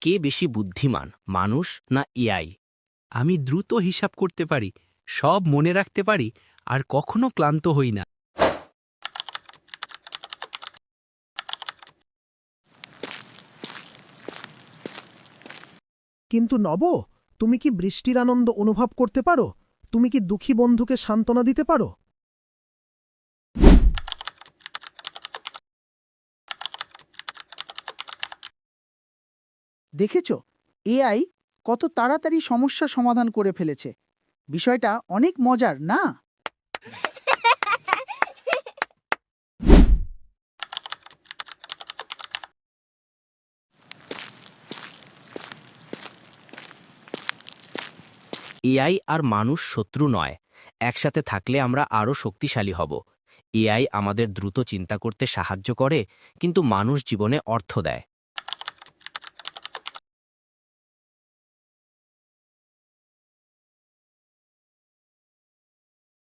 কে বেশি বুদ্ধিমান, মানুষ না এআই? আমি দ্রুত হিসাব করতে পারি, সব মনে রাখতে পারি, আর কখনো ক্লান্ত হই না। কিন্তু নব, তুমি কি বৃষ্টির আনন্দ অনুভব করতে পারো? তুমি কি দুঃখী বন্ধুকে সান্ত্বনা দিতে পারো? দেখেছ, এআই কত তাড়াতাড়ি সমস্যা সমাধান করে ফেলেছে। বিষয়টা অনেক মজার, না? এআই আর মানুষ শত্রু নয়, একসাথে থাকলে আমরা আরও শক্তিশালী হব। এআই আমাদের দ্রুত চিন্তা করতে সাহায্য করে, কিন্তু মানুষ জীবনে অর্থ দেয়।